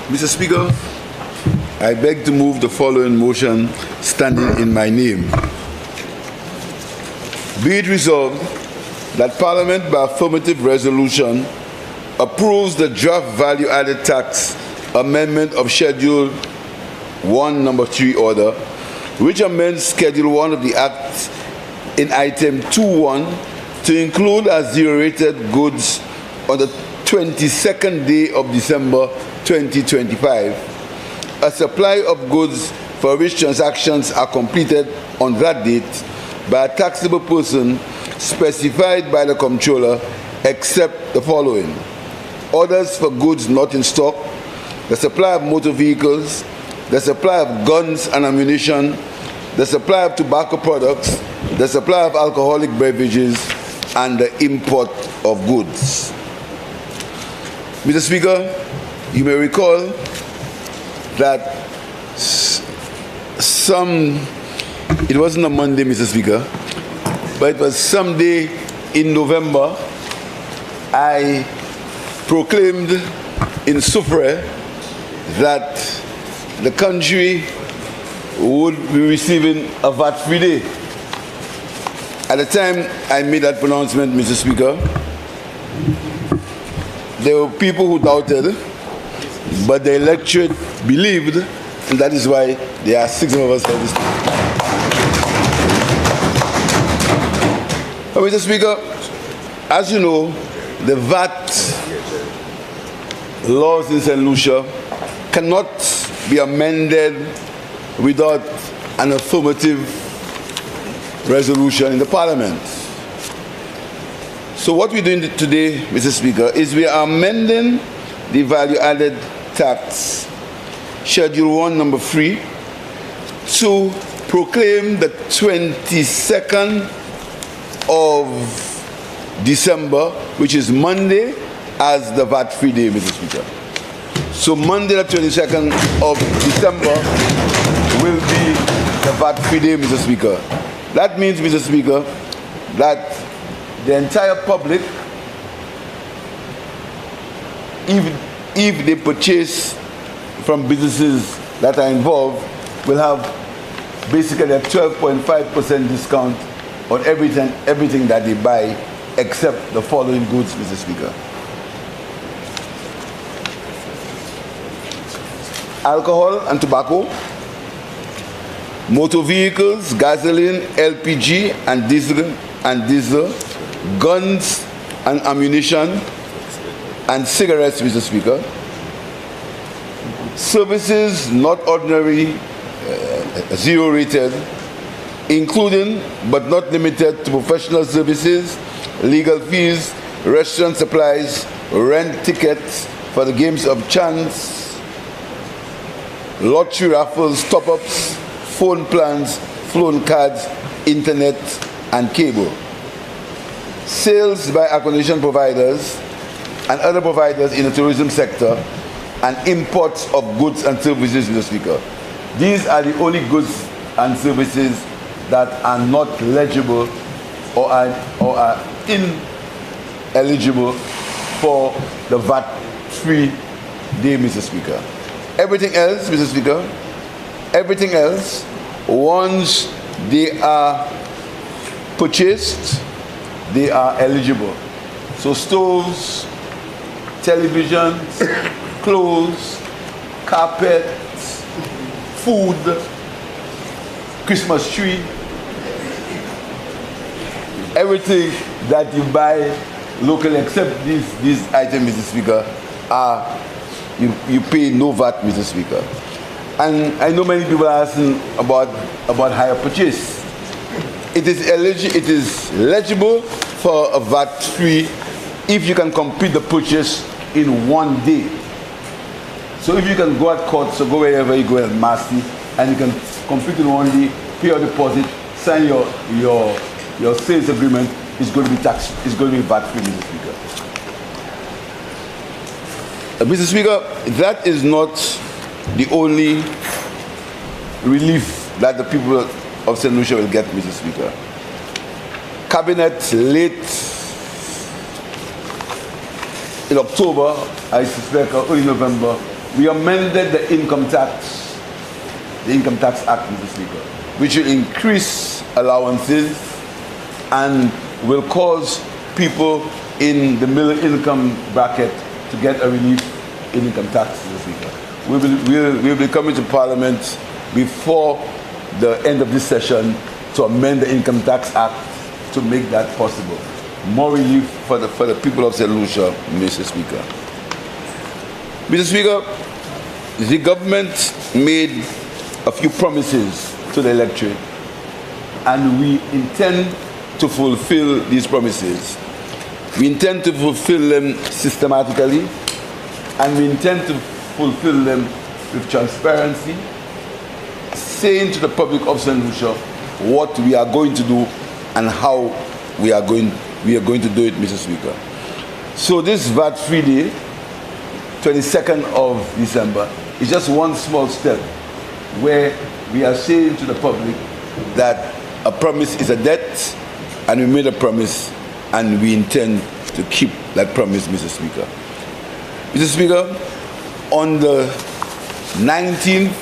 Mr. Speaker, I beg to move the following motion standing in my name. Be it resolved that Parliament, by affirmative resolution, approves the draft value-added tax amendment of Schedule 1, Number 3 order, which amends Schedule 1 of the Act in Item 2.1 to include as zero-rated goods on the 22nd day of December 2025, a supply of goods for which transactions are completed on that date by a taxable person specified by the Comptroller, except the following: orders for goods not in stock, the supply of motor vehicles, the supply of guns and ammunition, the supply of tobacco products, the supply of alcoholic beverages, and the import of goods. Mr. Speaker, you may recall that it wasn't a Monday, Mr. Speaker, but it was someday in November, I proclaimed in Soufrière that the country would be receiving a VAT-free day. At the time I made that pronouncement, Mr. Speaker, there were people who doubted, but the electorate believed, and that is why there are 6 of us here this time. Mr. Speaker, as you know, the VAT laws in St. Lucia cannot be amended without an affirmative resolution in the Parliament. So what we're doing today, Mr. Speaker, is we are amending the value-added tax, Schedule 1, Number 3, to proclaim the 22nd of December, which is Monday, as the VAT-free day, Mr. Speaker. So Monday, the 22nd of December, will be the VAT-free day, Mr. Speaker. That means, Mr. Speaker, that the entire public, if they purchase from businesses that are involved, will have basically a 12.5% discount on everything that they buy, except the following goods, Mr. Speaker: alcohol and tobacco, motor vehicles, gasoline, LPG and diesel, guns and ammunition, and cigarettes, Mr. Speaker. Services not ordinary, zero-rated, including but not limited to professional services, legal fees, restaurant supplies, rent tickets for the games of chance, lottery raffles, top-ups, phone plans, phone cards, internet, and cable. Sales by accommodation providers and other providers in the tourism sector, and imports of goods and services, Mr. Speaker. These are the only goods and services that are not legible or are ineligible for the VAT-free day, Mr. Speaker. Everything else, Mr. Speaker, everything else, once they are purchased, they are eligible. So stoves, televisions, clothes, carpets, food, Christmas tree, everything that you buy locally except these items, Mr. Speaker, you pay no VAT, Mr. Speaker. And I know many people are asking about hire purchase. It is legible for a VAT-free if you can complete the purchase in one day. So if you can go at court, so go wherever you go at Massey, and you can complete in one day, pay your deposit, sign your sales agreement, it's going to be taxed, it's going to be VAT-free, Mr. Speaker. Mr. Speaker, that is not the only relief that the people of St. Lucia will get, Mr. Speaker. Cabinet late in October, I suspect, or early November, we amended the Income Tax Act, Mr. Speaker, which will increase allowances and will cause people in the middle income bracket to get a relief in income tax, Mr. Speaker. We'll be coming to Parliament before the end of this session to amend the Income Tax Act to make that possible. More relief for the people of St. Lucia, Mr. Speaker. Mr. Speaker, the government made a few promises to the electorate, and we intend to fulfill these promises. We intend to fulfill them systematically, and we intend to fulfill them with transparency, saying to the public of St. Lucia what we are going to do and how we are going to do it, Mr. Speaker. So this VAT-free day, 22nd of December, is just one small step where we are saying to the public that a promise is a debt, and we made a promise, and we intend to keep that promise, Mr. Speaker. Mr. Speaker, on the 19th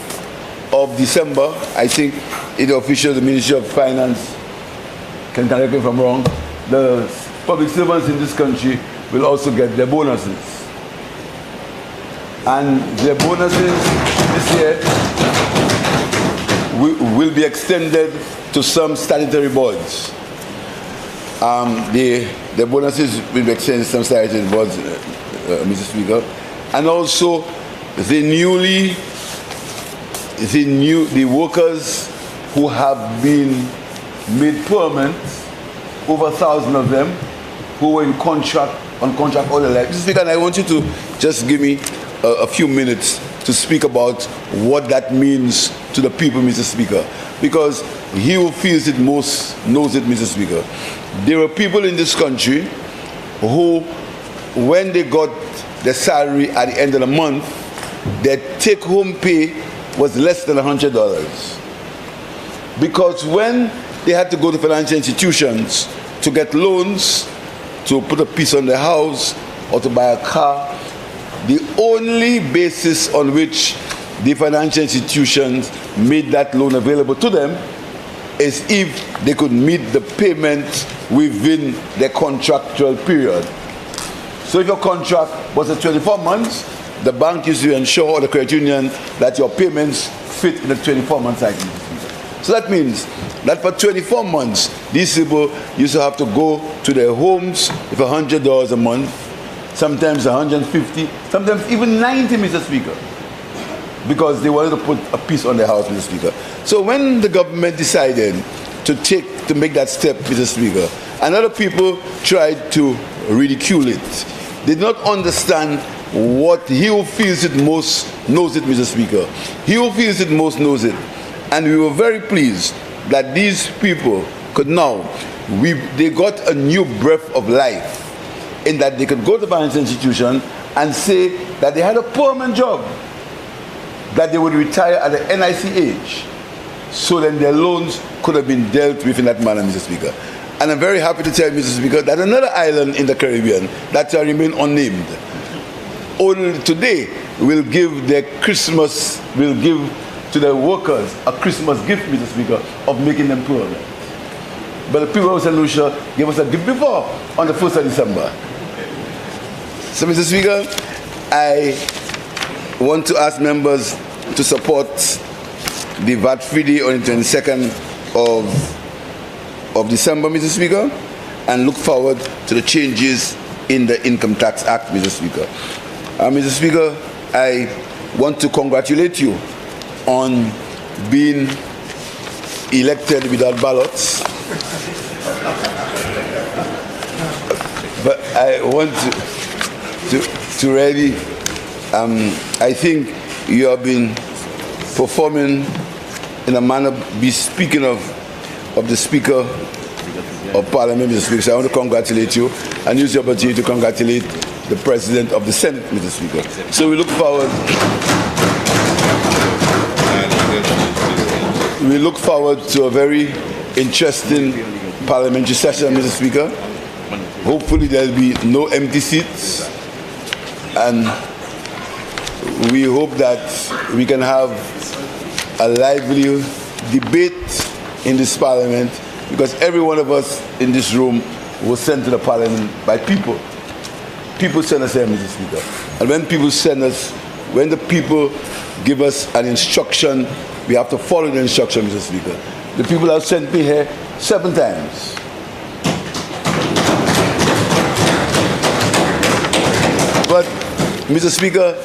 of December, I think in the official, the Ministry of Finance, can correct me if I'm wrong, the public servants in this country will also get their bonuses. And their bonuses this year will be extended to some statutory boards. The bonuses will be extended to some statutory boards, Mr. Speaker, and also the workers who have been made permanent, over 1,000 of them, who were on contract all their life. Mr. Speaker, and I want you to just give me a few minutes to speak about what that means to the people, Mr. Speaker, because he who feels it most knows it, Mr. Speaker. There are people in this country who, when they got their salary at the end of the month, their take-home pay was less than $100. Because when they had to go to financial institutions to get loans, to put a piece on their house, or to buy a car, the only basis on which the financial institutions made that loan available to them is if they could meet the payment within their contractual period. So if your contract was at 24 months, the bank used to ensure, or the credit union, that your payments fit in the 24-month cycle. So that means that for 24 months, these people used to have to go to their homes with $100 a month, sometimes 150, sometimes even 90, Mr. Speaker, because they wanted to put a piece on their house, Mr. Speaker. So when the government decided to make that step, Mr. Speaker, and other people tried to ridicule it, they did not understand what he who feels it most knows it, Mr. Speaker. He who feels it most knows it. And we were very pleased that these people could now, they got a new breath of life, in that they could go to the financial institution and say that they had a permanent job, that they would retire at the NIC age, so then their loans could have been dealt with in that manner, Mr. Speaker. And I'm very happy to tell you, Mr. Speaker, that another island in the Caribbean that shall remain unnamed, only today will give to their workers a Christmas gift, Mr. Speaker, of making them permanent. But the people of St. Lucia gave us a gift before, on the 1st of December. So, Mr. Speaker, I want to ask members to support the VAT-free day on the 22nd of December, Mr. Speaker, and look forward to the changes in the Income Tax Act, Mr. Speaker. Mr. Speaker, I want to congratulate you on being elected without ballots. But I want to really, I think you have been performing in a manner, speaking of the Speaker of Parliament, Mr. Speaker. So I want to congratulate you and use the opportunity to congratulate the President of the Senate, Mr. Speaker. So we look forward to a very interesting parliamentary session, Mr. Speaker. Hopefully there will be no empty seats, and we hope that we can have a lively debate in this parliament, because every one of us in this room was sent to the parliament by people. People send us here, Mr. Speaker. And when people send us, when the people give us an instruction, we have to follow the instruction, Mr. Speaker. The people have sent me here 7 times. But, Mr. Speaker,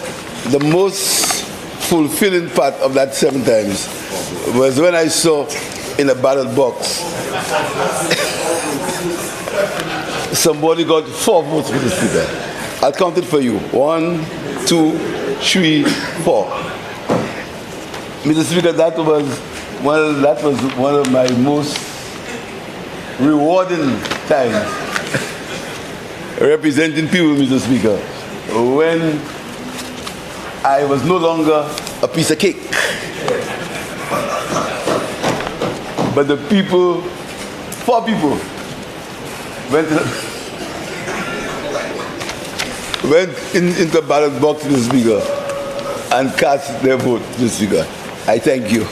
the most fulfilling part of that 7 times was when I saw in a ballot box somebody got 4 votes, Mr. Speaker. I'll count it for you. 1, 2, 3, 4. Mr. Speaker, that was one of my most rewarding times representing people, Mr. Speaker, when I was no longer a piece of cake. But the people, 4 people, went into the ballot box, Mr. Speaker, and cast their vote, Mr. Speaker. I thank you.